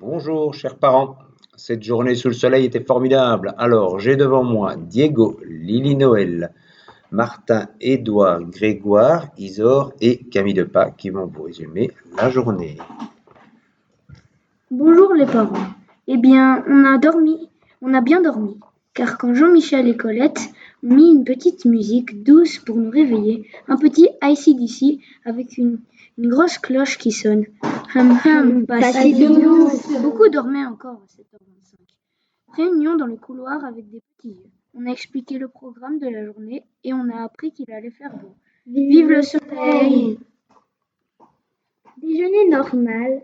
Bonjour, chers parents. Cette journée sous le soleil était formidable. Alors, j'ai devant moi Diego, Lily Noël, Martin, Édouard, Grégoire, Isor et Camille de Pâques qui vont vous résumer la journée. Bonjour les parents. Eh bien, on a bien dormi, car quand Jean-Michel et Colette ont mis une petite musique douce pour nous réveiller, un petit AC/DC avec une grosse cloche qui sonne. Pas si douce. Beaucoup dormaient encore à 7h25. Réunion dans le couloir avec des petits yeux. On a expliqué le programme de la journée et on a appris qu'il allait faire beau. Vive le soleil! Déjeuner normal.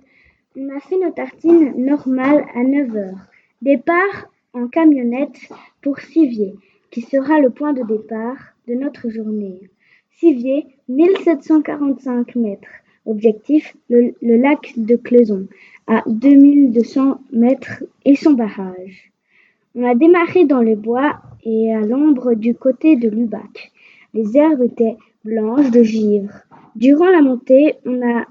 On a fait nos tartines normales à 9h. Départ en camionnette pour Sivier, qui sera le point de départ de notre journée. Sivier, 1745 mètres. Objectif, le lac de Cleuson, à 2200 mètres et son barrage. On a démarré dans le bois et à l'ombre du côté de Lubac. Les herbes étaient blanches de givre. Durant la montée, on a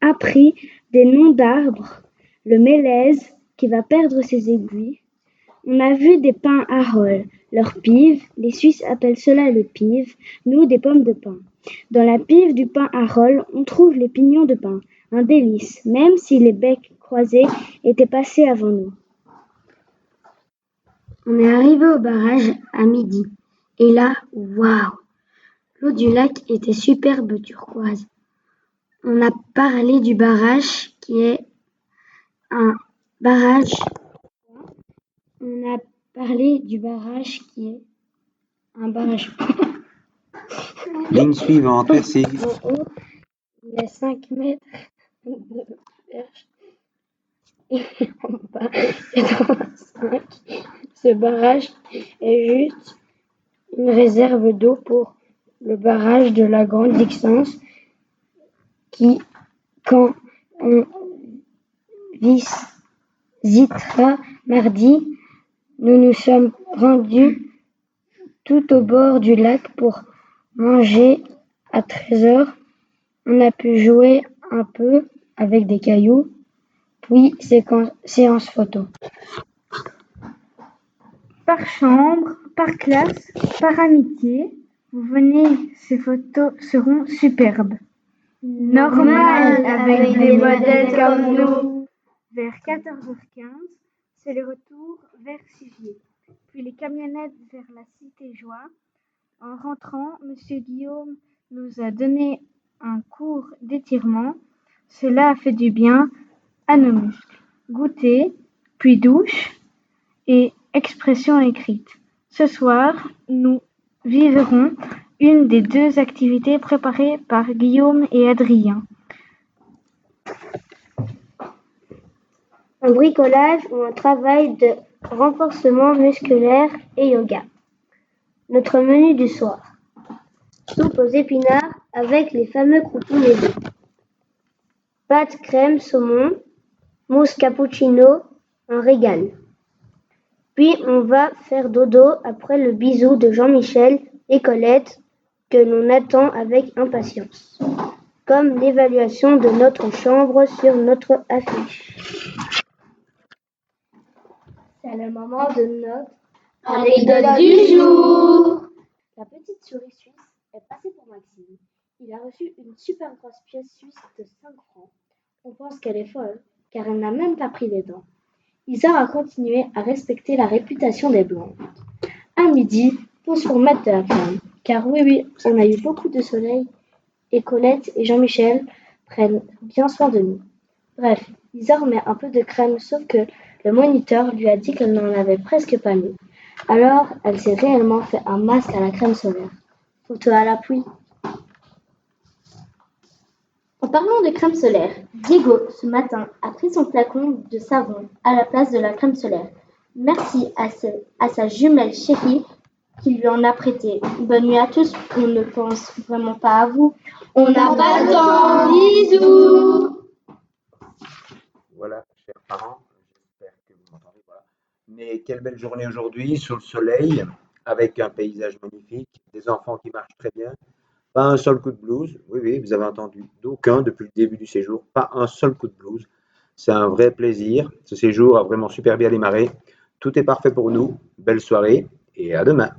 appris des noms d'arbres, le mélèze qui va perdre ses aiguilles. On a vu des pins à rolles, leurs pives, les Suisses appellent cela les pives, nous des pommes de pin. Dans la pive du pin à rolles, on trouve les pignons de pin, un délice, même si les becs croisés étaient passés avant nous. On est arrivé au barrage à midi. Et là, waouh! L'eau du lac était superbe turquoise. On a parlé du barrage qui est un barrage. On a parlé du barrage qui est un barrage. Ligne suivante, merci. En haut, il y a 5 mètres de perche. Et en bas, il y a 35. Ce barrage est juste une réserve d'eau pour le barrage de la Grande Dixence qui, quand on visitera mardi, nous nous sommes rendus tout au bord du lac pour manger à 13h. On a pu jouer un peu avec des cailloux, puis séance photo. Par chambre, par classe, par amitié, vous venez, ces photos seront superbes. Normal, avec des modèles comme nous. Vers 14h15, c'est le retour vers Sivier, puis les camionnettes vers la Cité Joie. En rentrant, Monsieur Guillaume nous a donné un cours d'étirement. Cela a fait du bien à nos muscles. Goûter, puis douche et expression écrite. Ce soir, nous vivrons une des deux activités préparées par Guillaume et Adrien. Un bricolage ou un travail de renforcement musculaire et yoga. Notre menu du soir. Soupe aux épinards avec les fameux croutons maison. Pâte crème saumon, mousse cappuccino, un régal. Puis on va faire dodo après le bisou de Jean-Michel et Colette que l'on attend avec impatience. Comme l'évaluation de notre chambre sur notre affiche. C'est le moment de notre anecdote du jour. La petite souris suisse est passée pour Maxime. Il a reçu une super grosse pièce suisse de 5 francs. On pense qu'elle est folle, car elle n'a même pas pris les dents. Isor a continué à respecter la réputation des blondes. À midi, pause pour mettre de la crème, car oui, on a eu beaucoup de soleil, et Colette et Jean-Michel prennent bien soin de nous. Bref, Isor met un peu de crème, sauf que le moniteur lui a dit qu'elle n'en avait presque pas mis. Alors, elle s'est réellement fait un masque à la crème solaire. Photo à l'appui. En parlant de crème solaire, Diego, ce matin, a pris son flacon de savon à la place de la crème solaire. Merci à sa jumelle chérie qui lui en a prêté. Bonne nuit à tous, on ne pense vraiment pas à vous. On n'a pas le temps, bisous. Voilà, chers parents, j'espère que vous m'entendez. Voilà. Mais quelle belle journée aujourd'hui, sous le soleil, avec un paysage magnifique, des enfants qui marchent très bien. Pas un seul coup de blues. Oui, vous avez entendu. D'aucun depuis le début du séjour. Pas un seul coup de blues. C'est un vrai plaisir. Ce séjour a vraiment super bien démarré. Tout est parfait pour nous. Belle soirée et à demain.